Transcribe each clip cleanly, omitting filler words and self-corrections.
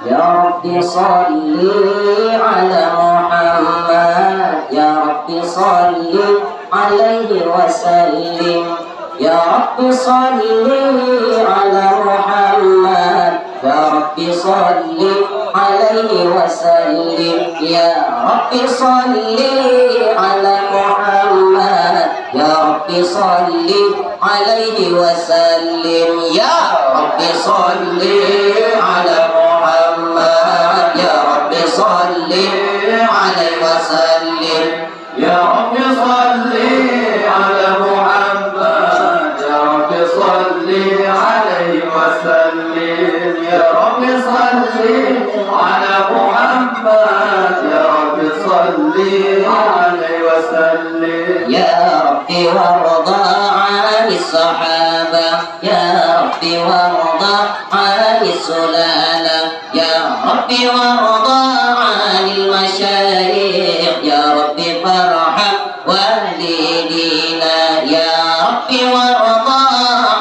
يا رب صل على محمد يا رب صل عليه وسلم يا رب صل على محمد يا رب صل عليه وسلم يا رب صل على محمد يا رب صل عليه وسلم يا رب صل على محمد يا رب صل عليه وسلم يا رب صل على محمد يا رب صل عليه وسلم يا رب صل على محمد يا رب صل عليه وسلم يا رب وارضى عن الصحابة يا رب وارضى عن السلالة يا رب وارضى عن المشايخ يا رب فارحم والدينا يا رب وارضى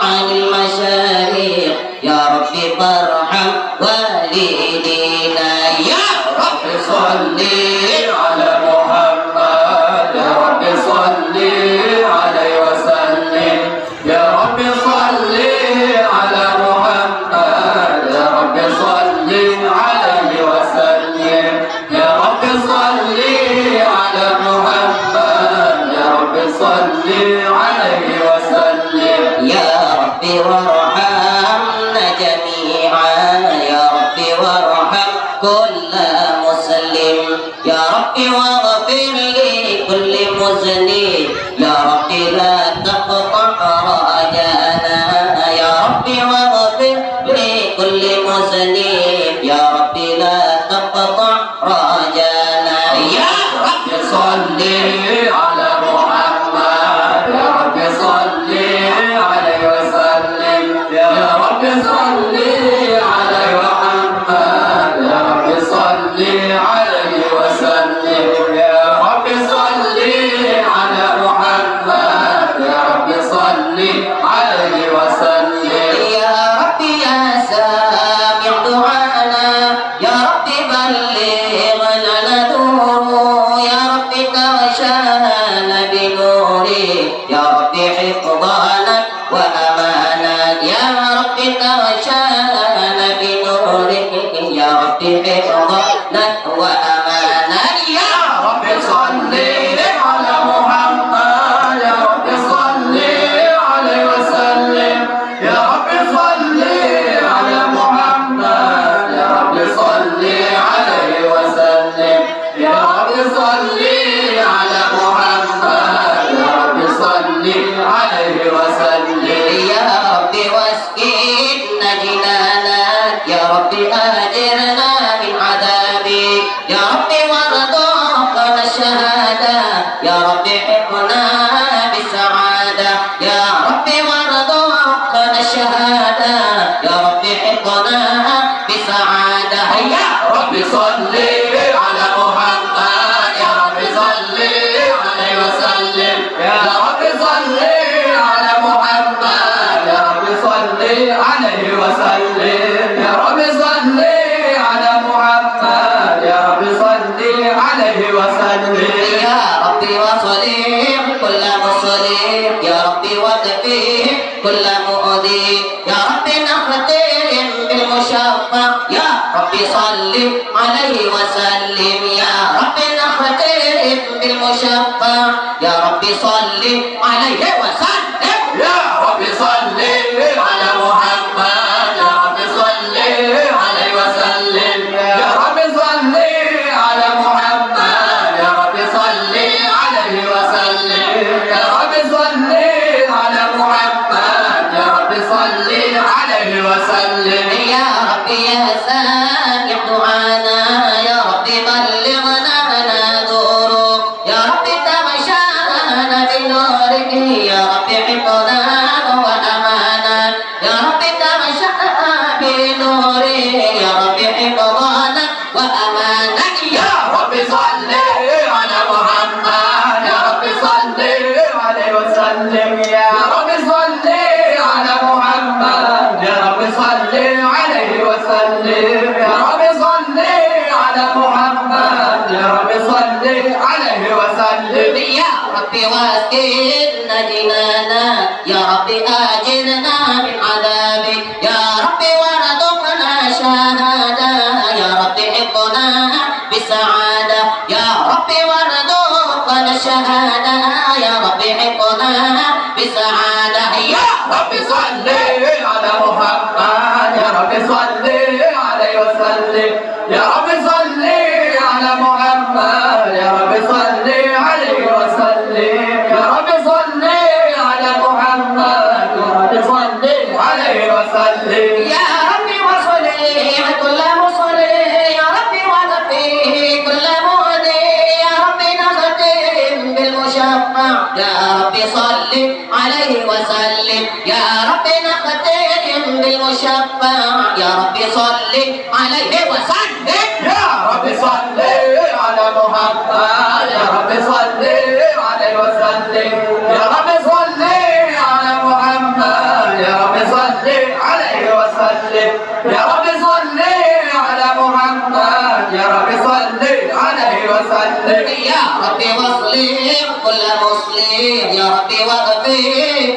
عن المشايخ يا رب فارحم والدينا يا رب صل على محمد يا رب صل عليه وسلم يا رب صل على محمد يا رب صل عليه وسلم يا رب صل على محمد يا رب صل عليه وسلم يا رب وارحمنا جميعا يا رب وارحم كل مسلم يا رب واغفر لكل مذنب يا رب لا تقطع رجانا يا رب واغفر لكل مذنب يا رب لا تقطع رجانا يا رب صل على محمد يا رب صل عليه وسلم يا رب صل على محمد يا رب صل عليه وسلم يا رب صل على محمد يا رب صل عليه وسلم يا رب يا سامع دعانا يا رب بلغنا نذوره يا رب توشانا بنوره يا رب حفظنا وأمانا يا رب توشانا بنوره يا رب حفظنا وأمانا يا رب صل على محمد يا رب صل عليه وسلم يا رب صل على محمد يا رب صل عليه وسلم يا رب صل على محمد يا رب صل عليه وسلم يا رب واسكننا جنانا يا رب آجرنا من عذابك يا رب وارزقنا الشهادة يا رب حفظنا بالسعادة يا رب وارزقنا الشهادة يا رب حفظنا بالسعادة يا رب صل على محمد يا رب صل عليه وسلم يا رب صل على محمد يا رب صل عليه وسلم يا رب صل على محمد يا رب صل عليه وسلم يا رب وصليم كل مسلم يا رب وكفيه كل مؤذي يا رب نختم بالمشفع يا رب صل عليه وسلم يا رب نختم بالمشفع يا رب صل عليه وسلم يا رب صل على محمد يا رب صل عليه وسلم يا رب صل على محمد يا رب صل عليه وسلم يا رب صل على محمد يا رب صل عليه وسلم يا رب يا سامع دعانا يا رب بلغنا نذوره يا رب تمشانا بنورك يا رب حفظنا وأمانا يا رب تمشانا بنورك يا رب حفظنا وأمانا يا رب صل على محمد يا رب صل عليه وسلم يا رب صل على محمد يا رب صل عليه وسلم يا رب ربي واسكننا جنانا يا ربي آجرنا من عذابك يا ربي وارزقنا شهادة يا ربي حفظنا بسعادة يا ربي وارزقنا شهادة يا ربي حفظنا بسعادة يا ربي صل على محمد يا ربي صل عليه وسلم يا ربي صل على محمد يا ربي صل عليه وسلم يا ربي صل على محمد يا ربي صل عليه وسلم يا ربي وصلي كل مصلي يا ربي وقفي كل مهدي يا ربي نختم بالمشفع يا ربي صل عليه وسلم يا ربي نختم بالمشفع يا ربي صل عليه وسلم يا ربي صل على محمد يا ربي صل عليه وسلم يا ربي صل على محمد يا ربي صل عليه وسلم يا ربي صل على محمد يا ربي صل عليه وسلم يا ربي وصلي كل مسلم يا ربي واغفر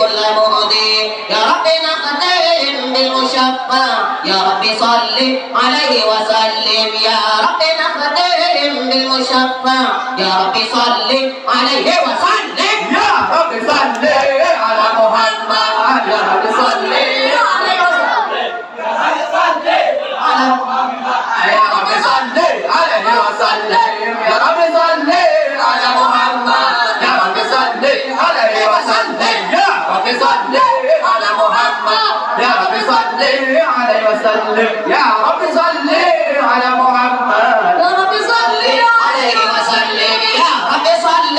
كل مهدي يا ربي نختم بالمشفع يا ربي صل عليه وسلم يا ربي نختم بالمشفع يا ربي صل عليه وسلم يا ربي صل على محمد يا ربي صل عليه وسلم على يا رب صل عليه وسلم يا رب صل على محمد يا رب صل عليه وسلم يا رب صل على محمد يا رب صل عليه وسلم يا رب صل على محمد يا رب صل عليه وسلم يا رب صل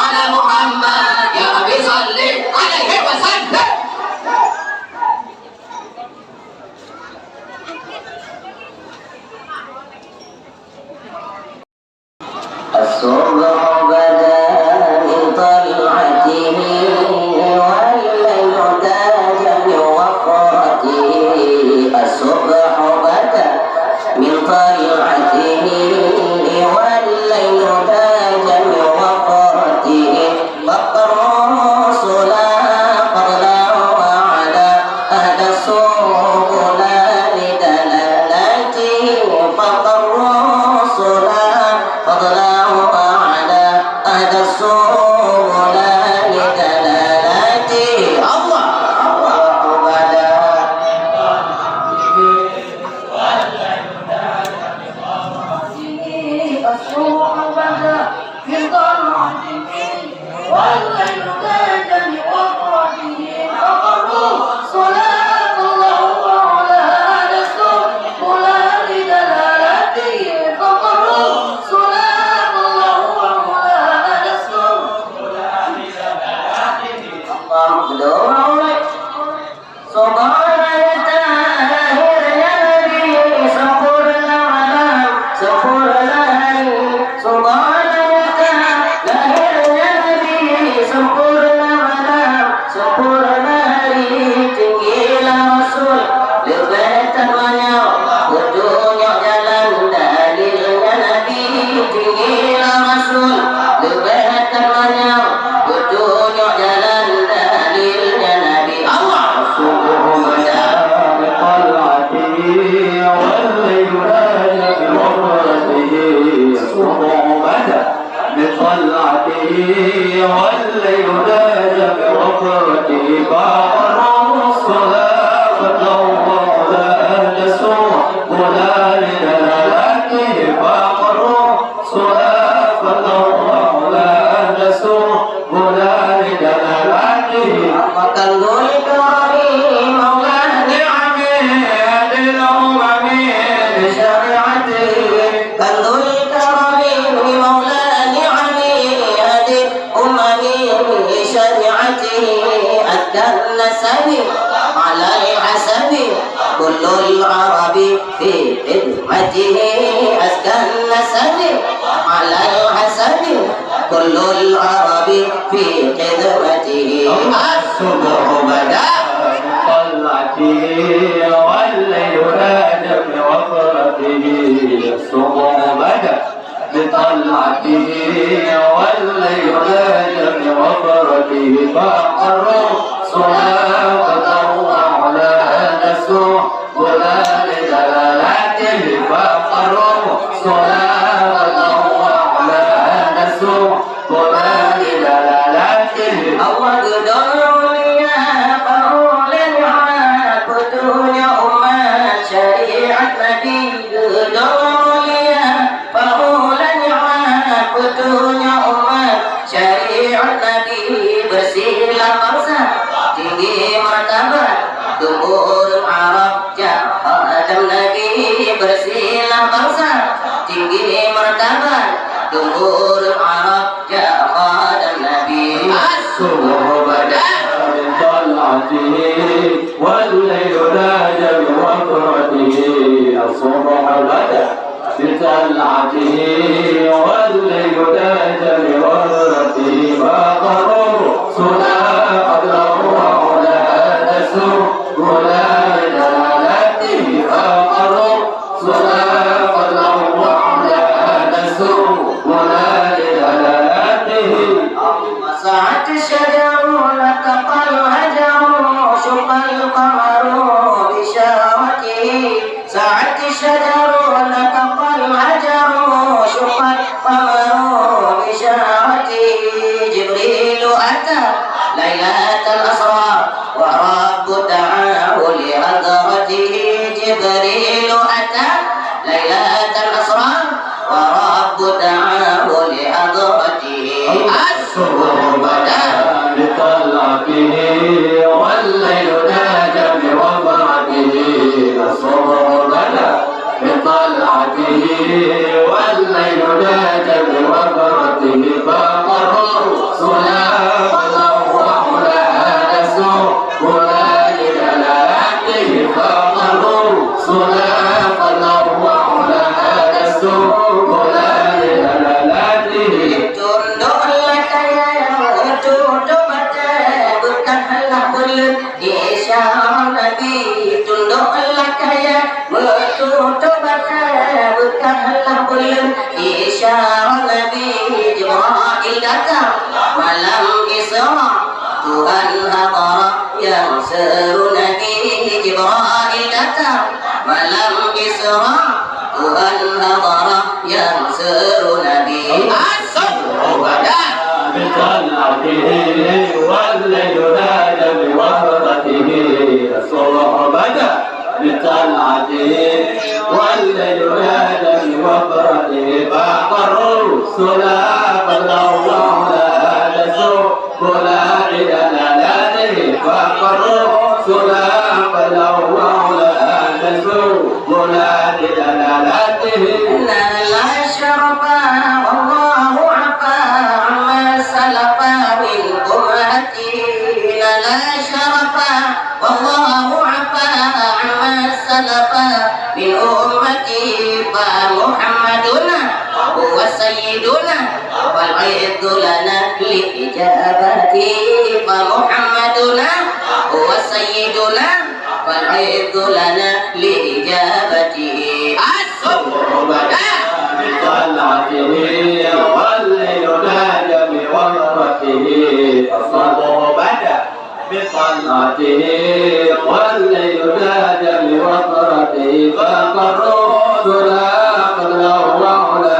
على محمد يا رب صل عليه وسلم الصبح بدا من طلعته والليل تاج من وفرته الصبح بدا من طلعته والليل تاج من وفرته فقر رسلا فضلا وعلى أهدى السبل لدلالته فقر رسلا فضلا وعلى أهدى السبل لدلالته الله بدا الصبح بدا من طلعته والليل تاج بوفرته فقروا صلاة الله على أهل السبل لدلالته فقروا صلاة الله على أهل السبل الله سبحان الطاهر يا نبي سفر العالم سفر الهي سبحان الطاهر يا نبي سفر العالم سفر الهي tinggilah Rasul lebatan banyak petunjuk jalan dalilnya Nabi tinggilah Rasul lebatan banyak petunjuk jalan dalilnya Nabi Allah subuh bada بطلعته والليل تاج بوفرته الصبح بدا بطلعته والليل تاج بوفرته فقر الصلاة فضلا على أهل السبل لدلالته فقر الصلاة فضلا على أهل السبل لدلالته وكالذل كريم مولاه نعمه للأمم بشريعته كالذل كريم مولاه نعمه هدي أممي بشريعته أدى النسب على الحسب كل العرب في خدمته أزكى النسب على الحسب كل العرب في خدمته الصبح بدا طلعته والليل تاج بوفرته الصبح بدا بطلعته والليل تاج وفرته فأقروا صلاة وعلى نسوا ولا لدلالته فأقروا صلاة وعلى نسوا ولا لدلالته الله قدرني فأولى عبدون أمة شريعة نبي قدرني فأولى عبدون أمة شريعة نبي bersila bangsa tinggi martabat tubuh Arab Adam Nabi bersila bangsa tinggi martabat tubuh Arab Adam Nabi الصبح بدا من طلعته والليل ناج بوفرته الصبح بدا بطلعته والليل ناج بوفرته فقروا صلاة قدره ولا نسوا ولا لدلالته فقروا صلاة قدره ولا نسوا ولا لدلالته سعت الشجر لتقى الهجر شق القمر بشارته سعت الشجر لتقى الهجر شق القمر بشارته جبريل أتى ليلة الأسرى ورب دعاه لحضرته جبريل أتى ليلة الأسرى ورب دعاه لحضرته الصبح بدا بطلعته والليل ناج بوفرته الصبح بدا بطلعته والليل ناج بوفرته فقروا صلاة وعلى نسوا ولا لدلالته فقروا صلاة وعلى نسوا ولا لدلالته tunduk lakaya tunduk mata bukanlah bulut isyarat Nabi tunduk lakaya tunduk mata bukanlah bulut isyarat Nabi Jibril datang malam Isra Tuhan hadara yang seru Nabi Jibril datang malam Isra Tuhan hadara yang seru Nabi بطلعته والليل ناج بوفرته الصبح بدا بطلعته والليل ناج بوفرته فأقروا صلاة الله ولا نسوا ولا لدلالته فأقروا صلاة الله ولا نسوا ولا لدلالته لا شرف والله عفا عما سلف من أمتي لا شرف والله عفا عما سلف من أمتي فمحمدنا هو سيدنا والعز لنا لإجابته فمحمدنا هو سيدنا والعز لنا لإجابته الصبح بدا بطلعته والليل ناج بوفرته الصبح بدا بطلعته والليل ناج بوفرته فقروا صلاة قدره وعلى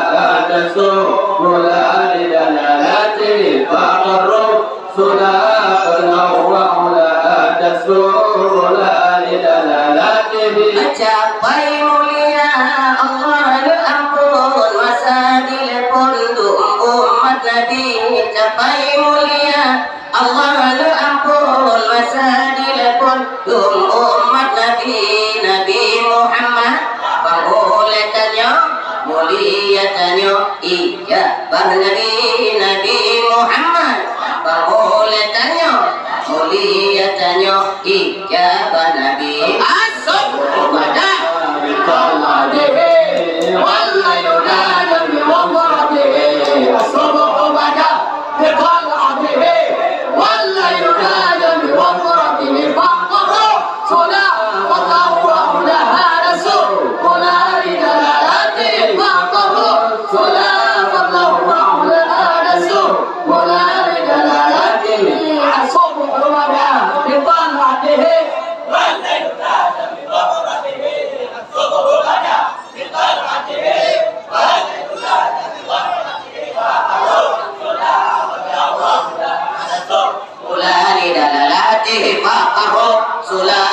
نسوا ولا لدلالته فقروا صلاة قدره وعلى نسوا ولا لدلالته mencapai mulia Allah ampun wasadil punduk umat Nabi capai mulia Allah ampun wasadil punduk umat Nabi Nabi Muhammad pangulatannya muliatannya ijabah Nabi Nabi Muhammad pangulatannya muliatannya ijabah Nabi الصبح بدا بطلعته والليل ناج بوفرته الصبح بدا بطلعته والليل ناج بوفرته فأقروا صلاة الله وعلى نسوا ولا لدلالته فأقروا صلاة الله وعلى نسوا ولا لدلالته فقروا سلام